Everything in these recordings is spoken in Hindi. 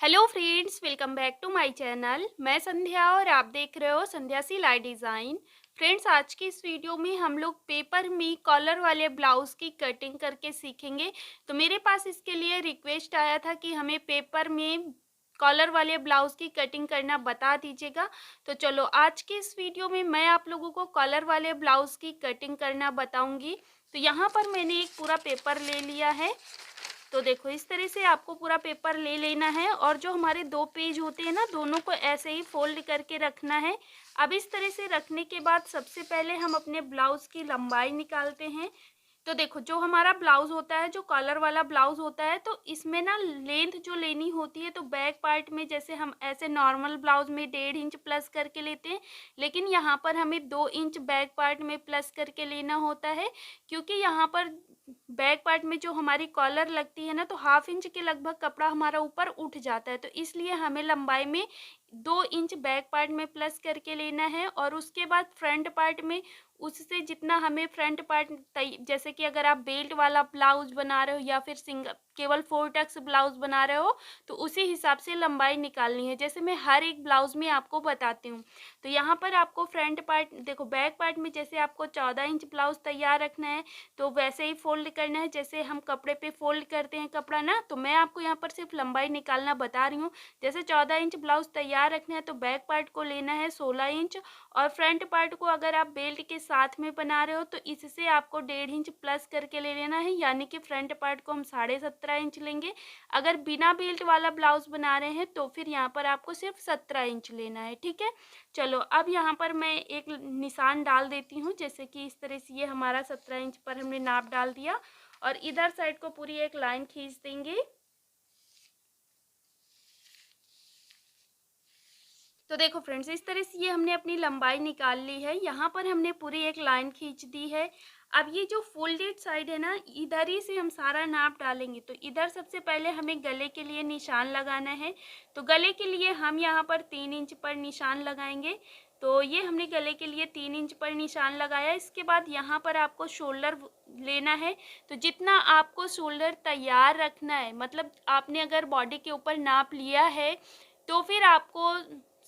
Hello friends, welcome back to my channel. मैं संध्या और आप देख रहे हो संध्या सिलाई डिज़ाइन। फ्रेंड्स, आज की इस वीडियो में हम लोग पेपर में कॉलर वाले ब्लाउज़ की कटिंग करके सीखेंगे। तो मेरे पास इसके लिए रिक्वेस्ट आया था कि हमें पेपर में कॉलर वाले ब्लाउज़ की कटिंग करना बता दीजिएगा। तो चलो आज की इस वीडियो में मैं आप लोगों को कॉलर वाले ब्लाउज़ की कटिंग करना बताऊँगी। तो यहाँ पर मैंने एक पूरा पेपर ले लिया है। तो देखो इस तरह से आपको पूरा पेपर ले लेना है और जो हमारे दो पेज होते हैं ना, दोनों को ऐसे ही फोल्ड करके रखना है। अब इस तरह से रखने के बाद सबसे पहले हम अपने ब्लाउज की लंबाई निकालते हैं। तो देखो जो हमारा ब्लाउज होता है, जो कॉलर वाला ब्लाउज होता है, तो इसमें ना लेंथ जो लेनी होती है, तो बैक पार्ट में जैसे हम ऐसे नॉर्मल ब्लाउज में 1.5 इंच प्लस करके लेते हैं, लेकिन यहाँ पर हमें 2 इंच बैक पार्ट में प्लस करके लेना होता है। क्योंकि यहाँ पर बैक पार्ट में जो हमारी कॉलर लगती है ना, तो 1/2 इंच के लगभग कपड़ा हमारा ऊपर उठ जाता है। तो इसलिए हमें लंबाई में 2 इंच बैक पार्ट में प्लस करके लेना है। और उसके बाद फ्रंट पार्ट में उससे जितना हमें फ्रंट पार्ट जैसे कि अगर आप बेल्ट वाला ब्लाउज बना रहे हो या फिर सिंगल केवल 4 टक्स ब्लाउज बना रहे हो, तो उसी हिसाब से लंबाई निकालनी है, जैसे मैं हर एक ब्लाउज में आपको बताती हूँ। तो यहाँ पर आपको फ्रंट पार्ट देखो, बैक पार्ट में जैसे आपको 14 इंच ब्लाउज तैयार रखना है, तो वैसे ही फोल्ड करना है जैसे हम कपड़े पे फोल्ड करते हैं कपड़ा ना। तो मैं आपको यहाँ पर सिर्फ लंबाई निकालना बता रही हूँ। जैसे 14 इंच ब्लाउज तैयार रखना है, तो बैक पार्ट को लेना है 16 इंच, और फ्रंट पार्ट को अगर आप बेल्ट के साथ में बना रहे हो तो इससे आपको 1.5 इंच प्लस करके ले लेना है, यानी कि फ्रंट पार्ट को हम 17.5 इंच लेंगे। अगर बिना बेल्ट वाला ब्लाउज बना रहे हैं तो फिर यहाँ पर आपको सिर्फ 17 इंच लेना है, ठीक है। चलो अब यहाँ पर मैं एक निशान डाल देती हूँ, जैसे कि इस तरह से ये हमारा 17 इंच पर हमने नाप डाल दिया, और इधर साइड को पूरी एक लाइन खींच देंगे। तो देखो फ्रेंड्स, इस तरह से ये हमने अपनी लंबाई निकाल ली है। यहाँ पर हमने पूरी एक लाइन खींच दी है। अब ये जो फोल्डेड साइड है ना, इधर ही से हम सारा नाप डालेंगे। तो इधर सबसे पहले हमें गले के लिए निशान लगाना है। तो गले के लिए हम यहाँ पर 3 इंच पर निशान लगाएंगे। तो ये हमने गले के लिए 3 इंच पर निशान लगाया। इसके बाद यहाँ पर आपको शोल्डर लेना है। तो जितना आपको शोल्डर तैयार रखना है, मतलब आपने अगर बॉडी के ऊपर नाप लिया है, तो फिर आपको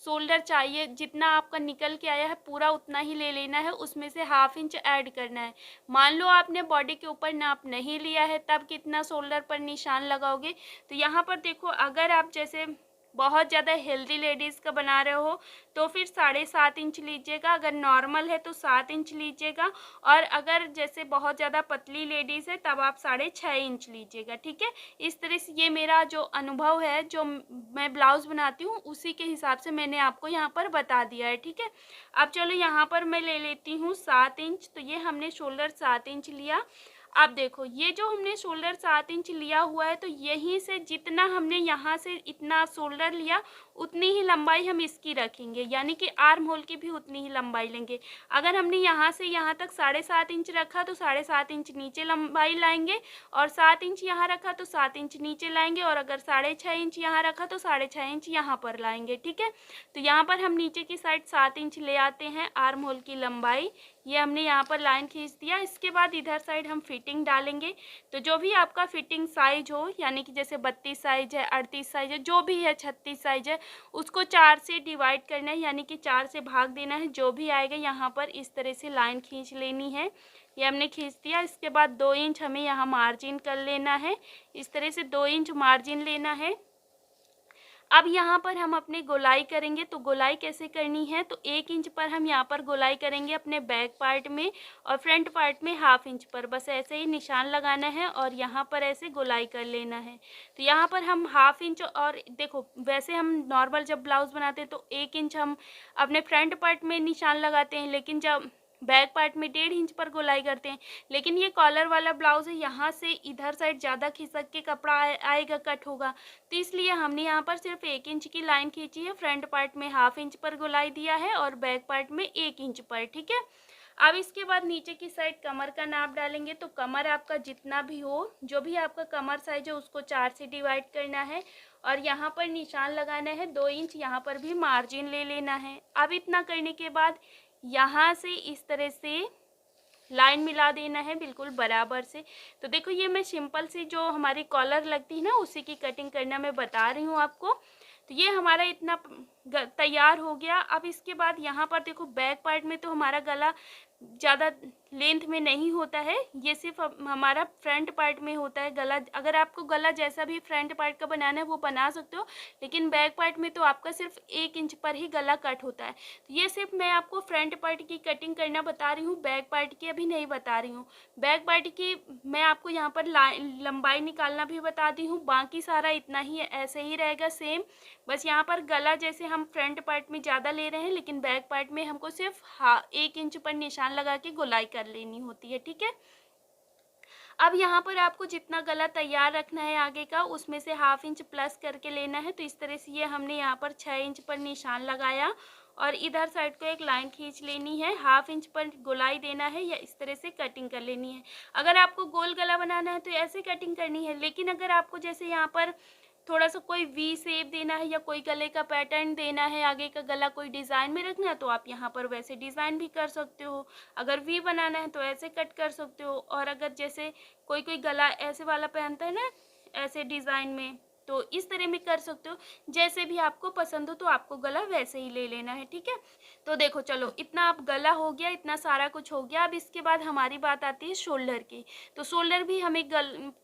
शोल्डर चाहिए जितना आपका निकल के आया है पूरा उतना ही ले लेना है, उसमें से 1/2 इंच ऐड करना है। मान लो आपने बॉडी के ऊपर नाप नहीं लिया है, तब कितना शोल्डर पर निशान लगाओगे। तो यहाँ पर देखो, अगर आप जैसे बहुत ज़्यादा हेल्दी लेडीज़ का बना रहे हो तो फिर 7.5 इंच लीजिएगा, अगर नॉर्मल है तो 7 इंच लीजिएगा, और अगर जैसे बहुत ज़्यादा पतली लेडीज़ है तब आप 6.5 इंच लीजिएगा, ठीक है। इस तरह से ये मेरा जो अनुभव है, जो मैं ब्लाउज़ बनाती हूँ उसी के हिसाब से मैंने आपको यहाँ पर बता दिया है, ठीक है। अब चलो यहाँ पर मैं ले लेती हूँ 7 इंच। तो ये हमने शोल्डर 7 इंच लिया। अब देखो, ये जो हमने शोल्डर 7 इंच लिया हुआ है, तो यहीं से जितना हमने यहाँ से इतना शोल्डर लिया, उतनी ही लंबाई हम इसकी रखेंगे, यानी कि आर्म होल की भी उतनी ही लंबाई लेंगे। अगर हमने यहाँ से यहाँ तक 7.5 इंच रखा तो 7.5 इंच नीचे लंबाई लाएंगे, और 7 इंच यहाँ रखा तो 7 इंच नीचे लाएंगे, और अगर 6.5 इंच यहाँ रखा तो 6.5 इंच यहाँ पर लाएंगे, ठीक है। तो यहाँ पर हम नीचे की साइड 7 इंच ले आते हैं आर्म होल की लंबाई। ये हमने यहाँ पर लाइन खींच दिया। इसके बाद इधर साइड हम फिटिंग डालेंगे। तो जो भी आपका फिटिंग साइज हो, यानी कि जैसे 32 साइज है, 38 साइज है, जो भी है, 36 साइज है, उसको 4 से डिवाइड करना है, यानी कि 4 से भाग देना है। जो भी आएगा यहाँ पर इस तरह से लाइन खींच लेनी है। ये हमने खींच दिया। इसके बाद 2 इंच हमें यहाँ मार्जिन कर लेना है। इस तरह से 2 इंच मार्जिन लेना है। अब यहाँ पर हम अपने गोलाई करेंगे। तो गोलाई कैसे करनी है, तो 1 इंच पर हम यहाँ पर गोलाई करेंगे अपने बैक पार्ट में, और फ्रंट पार्ट में 1/2 इंच पर बस ऐसे ही निशान लगाना है, और यहाँ पर ऐसे गोलाई कर लेना है। तो यहाँ पर हम 1/2 इंच, और देखो वैसे हम नॉर्मल जब ब्लाउज बनाते हैं तो 1 इंच हम अपने फ्रंट पार्ट में निशान लगाते हैं, लेकिन जब बैक पार्ट में 1.5 इंच पर गोलाई करते हैं। लेकिन ये कॉलर वाला ब्लाउज है, यहाँ से इधर साइड ज़्यादा खिसक के कपड़ा आएगा, कट होगा। तो इसलिए हमने यहाँ पर सिर्फ 1 इंच की लाइन खींची है। फ्रंट पार्ट में 1/2 इंच पर गोलाई दिया है, और बैक पार्ट में 1 इंच पर, ठीक है। अब इसके बाद नीचे की साइड कमर का नाप डालेंगे। तो कमर आपका जितना भी हो, जो भी आपका कमर साइज है, उसको 4 से डिवाइड करना है, और यहाँ पर निशान लगाना है 2 इंच। यहाँ पर भी मार्जिन ले लेना है। अब इतना करने के बाद यहाँ से इस तरह से लाइन मिला देना है बिल्कुल बराबर से। तो देखो ये मैं सिंपल सी जो हमारी कॉलर लगती है ना उसी की कटिंग करना मैं बता रही हूँ आपको। तो ये हमारा इतना तैयार हो गया। अब इसके बाद यहाँ पर देखो बैक पार्ट में तो हमारा गला ज़्यादा लेंथ में नहीं होता है, ये सिर्फ हमारा फ्रंट पार्ट में होता है गला। अगर आपको गला जैसा भी फ्रंट पार्ट का बनाना है वो बना सकते हो, लेकिन बैक पार्ट में तो आपका सिर्फ 1 इंच पर ही गला कट होता है। तो ये सिर्फ मैं आपको फ्रंट पार्ट की कटिंग करना बता रही हूँ, बैक पार्ट की अभी नहीं बता रही हूँ। बैक पार्ट की मैं आपको यहाँ पर लंबाई निकालना भी बता दी हूँ, बाकी सारा इतना ही ऐसे ही रहेगा सेम। बस यहाँ पर गला जैसे हम फ्रंट पार्ट में ज़्यादा ले रहे हैं, लेकिन बैक पार्ट में हमको सिर्फ 1 इंच पर निशान लगा के गोलाई कर लेनी होती है, ठीक है। अब यहाँ पर आपको जितना गला तैयार रखना है आगे का, उसमें से 1/2 इंच प्लस करके लेना है। तो इस तरह से ये हमने यहाँ पर 6 इंच पर निशान लगाया और इधर साइड को एक लाइन खींच लेनी है, 1/2 इंच पर गोलाई देना है या इस तरह से कटिंग कर लेनी है। अगर आपको गोल गला बनाना है तो ऐसे कटिंग करनी है, लेकिन अगर आपको जैसे यहाँ पर थोड़ा सा कोई वी शेप देना है या कोई गले का पैटर्न देना है, आगे का गला कोई डिज़ाइन में रखना है, तो आप यहाँ पर वैसे डिज़ाइन भी कर सकते हो। अगर वी बनाना है तो ऐसे कट कर सकते हो। और अगर जैसे कोई कोई गला ऐसे वाला पहनता है ना, ऐसे डिज़ाइन में, तो इस तरह में कर सकते हो। जैसे भी आपको पसंद हो तो आपको गला वैसे ही ले लेना है, ठीक है। तो देखो चलो इतना अब गला हो गया, इतना सारा कुछ हो गया। अब इसके बाद हमारी बात आती है शोल्डर की। तो शोल्डर भी हमें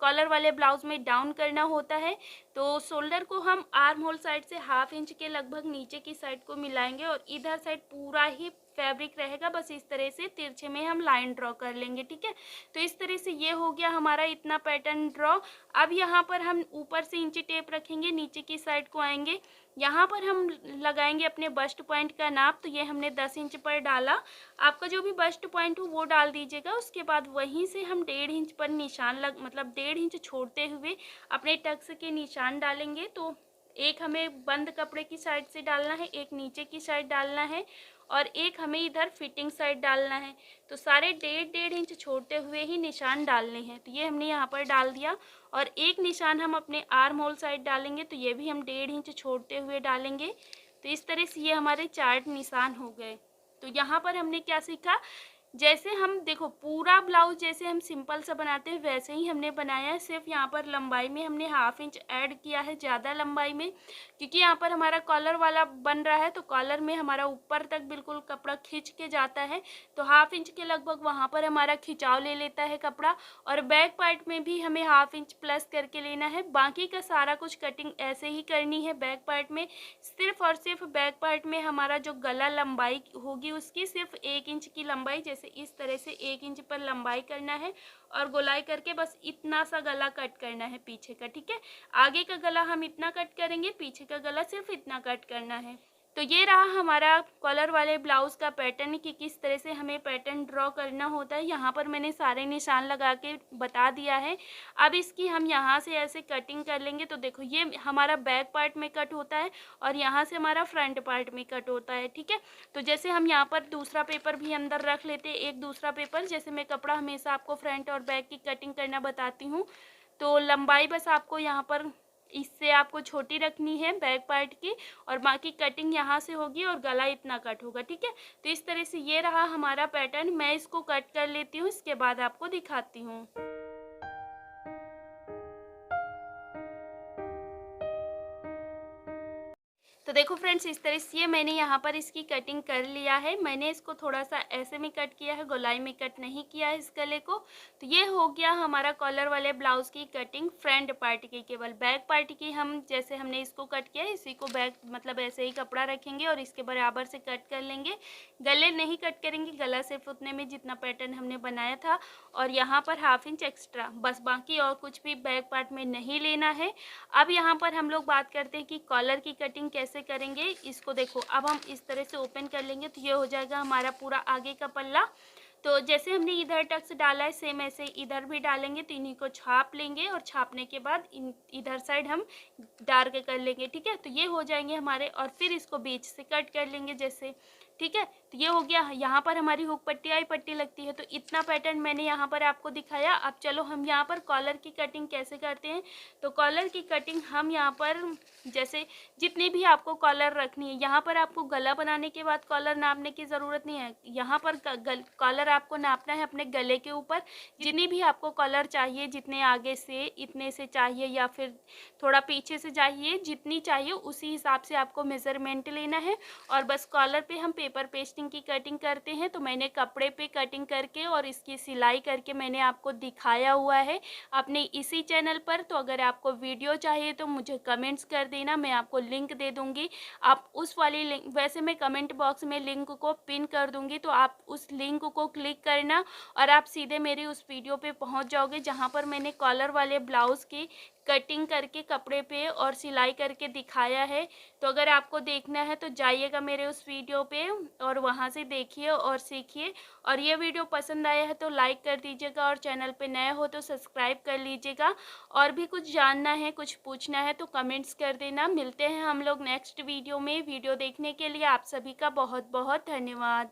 कॉलर वाले ब्लाउज में डाउन करना होता है। तो शोल्डर को हम आर्म होल साइड से 1/2 इंच के लगभग नीचे की साइड को मिलाएंगे और इधर साइड पूरा ही फैब्रिक रहेगा, बस इस तरह से तिरछे में हम लाइन ड्रॉ कर लेंगे, ठीक है। तो इस तरह से ये हो गया हमारा इतना पैटर्न ड्रॉ। अब यहाँ पर हम ऊपर से इंची टेप रखेंगे, नीचे की साइड को आएंगे, यहाँ पर हम लगाएंगे अपने बस्ट पॉइंट का नाप। तो ये हमने 10 इंच पर डाला, आपका जो भी बस्ट पॉइंट हो वो डाल दीजिएगा। उसके बाद वहीं से हम 1.5 इंच पर निशान मतलब 1.5 इंच छोड़ते हुए अपने टक्स के निशान डालेंगे। तो एक हमें बंद कपड़े की साइड से डालना है, एक नीचे की साइड डालना है और एक हमें इधर फिटिंग साइड डालना है। तो सारे 1.5 इंच छोड़ते हुए ही निशान डालने हैं। तो ये हमने यहाँ पर डाल दिया और एक निशान हम अपने आर्म होल साइड डालेंगे, तो ये भी हम 1.5 इंच छोड़ते हुए डालेंगे। तो इस तरह से ये हमारे 4 निशान हो गए। तो यहाँ पर हमने क्या सीखा, जैसे हम देखो पूरा ब्लाउज जैसे हम सिंपल सा बनाते हैं वैसे ही हमने बनाया है, सिर्फ यहाँ पर लंबाई में हमने 1/2 इंच ऐड किया है ज़्यादा लंबाई में, क्योंकि यहाँ पर हमारा कॉलर वाला बन रहा है। तो कॉलर में हमारा ऊपर तक बिल्कुल कपड़ा खींच के जाता है, तो 1/2 इंच के लगभग वहाँ पर हमारा खिंचाव ले लेता है कपड़ा। और बैक पार्ट में भी हमें 1/2 इंच प्लस करके लेना है। बाकी का सारा कुछ कटिंग ऐसे ही करनी है बैक पार्ट में। सिर्फ और सिर्फ बैक पार्ट में हमारा जो गला लंबाई होगी उसकी सिर्फ 1 इंच की लंबाई, जैसे इस तरह से 1 इंच पर लंबाई करना है और गोलाई करके बस इतना सा गला कट करना है पीछे का, ठीक है। आगे का गला हम इतना कट करेंगे, पीछे का गला सिर्फ इतना कट करना है। तो ये रहा हमारा कॉलर वाले ब्लाउज़ का पैटर्न कि किस तरह से हमें पैटर्न ड्रॉ करना होता है। यहाँ पर मैंने सारे निशान लगा के बता दिया है। अब इसकी हम यहाँ से ऐसे कटिंग कर लेंगे। तो देखो ये हमारा बैक पार्ट में कट होता है और यहाँ से हमारा फ्रंट पार्ट में कट होता है, ठीक है। तो जैसे हम यहाँ पर दूसरा पेपर भी अंदर रख लेते हैं, एक दूसरा पेपर, जैसे मैं कपड़ा हमेशा आपको फ्रंट और बैक की कटिंग करना बताती हूँ। तो लंबाई बस आपको यहाँ पर इससे आपको छोटी रखनी है बैक पार्ट की, और बाकी कटिंग यहाँ से होगी और गला इतना कट होगा, ठीक है। तो इस तरह से ये रहा हमारा पैटर्न। मैं इसको कट कर लेती हूँ, इसके बाद आपको दिखाती हूँ। तो देखो फ्रेंड्स इस तरह से मैंने यहाँ पर इसकी कटिंग कर लिया है। मैंने इसको थोड़ा सा ऐसे में कट किया है, गोलाई में कट नहीं किया है इस गले को। तो ये हो गया हमारा कॉलर वाले ब्लाउज़ की कटिंग फ्रंट पार्ट की। केवल बैक पार्ट की हम जैसे हमने इसको कट किया है इसी को बैक मतलब ऐसे ही कपड़ा रखेंगे और इसके बराबर से कट कर लेंगे। गले नहीं कट करेंगे, गला सिर्फ उतने में जितना पैटर्न हमने बनाया था और यहाँ पर 1/2 इंच एक्स्ट्रा, बस बाकी और कुछ भी बैक पार्ट में नहीं लेना है। अब यहाँ पर हम लोग बात करते हैं कि कॉलर की कटिंग कैसे करेंगे। इसको देखो अब हम इस तरह से ओपन कर लेंगे तो ये हो जाएगा हमारा पूरा आगे का पल्ला। तो जैसे हमने इधर टक्स डाला है सेम ऐसे इधर भी डालेंगे, तो इन्हीं को छाप लेंगे और छापने के बाद इधर साइड हम डार्क कर लेंगे, ठीक है। तो ये हो जाएंगे हमारे, और फिर इसको बीच से कट कर लेंगे जैसे। ठीक है। तो ये हो गया, यहाँ पर हमारी हुक पट्टी आई, पट्टी लगती है, तो इतना पैटर्न मैंने यहाँ पर आपको दिखाया। अब चलो हम यहाँ पर कॉलर की कटिंग कैसे करते हैं। तो कॉलर की कटिंग हम यहाँ पर जैसे जितनी भी आपको कॉलर रखनी है, यहाँ पर आपको गला बनाने के बाद कॉलर नापने की ज़रूरत नहीं है। यहाँ पर कॉलर आपको नापना है अपने गले के ऊपर। जितनी भी आपको कॉलर चाहिए, जितने आगे से इतने से चाहिए या फिर थोड़ा पीछे से चाहिए, जितनी चाहिए उसी हिसाब से आपको मेज़रमेंट लेना है। और बस कॉलर पे हम पेपर पेस्टिंग की कटिंग करते हैं। तो मैंने कपड़े पे कटिंग करके और इसकी सिलाई करके मैंने आपको दिखाया हुआ है अपने इसी चैनल पर। तो अगर आपको वीडियो चाहिए तो मुझे कमेंट्स कर देना, मैं आपको लिंक दे दूँगी। आप उस वाली लिंक, वैसे मैं कमेंट बॉक्स में लिंक को पिन कर दूँगी, तो आप उस लिंक को क्लिक करना और आप सीधे मेरी उस वीडियो पे पहुँच जाओगे जहाँ पर मैंने कॉलर वाले ब्लाउज़ की कटिंग करके कपड़े पे और सिलाई करके दिखाया है। तो अगर आपको देखना है तो जाइएगा मेरे उस वीडियो पे और वहाँ से देखिए और सीखिए। और ये वीडियो पसंद आया है तो लाइक कर दीजिएगा और चैनल पे नए हो तो सब्सक्राइब कर लीजिएगा। और भी कुछ जानना है, कुछ पूछना है तो कमेंट्स कर देना। मिलते हैं हम लोग नेक्स्ट वीडियो में। वीडियो देखने के लिए आप सभी का बहुत बहुत धन्यवाद।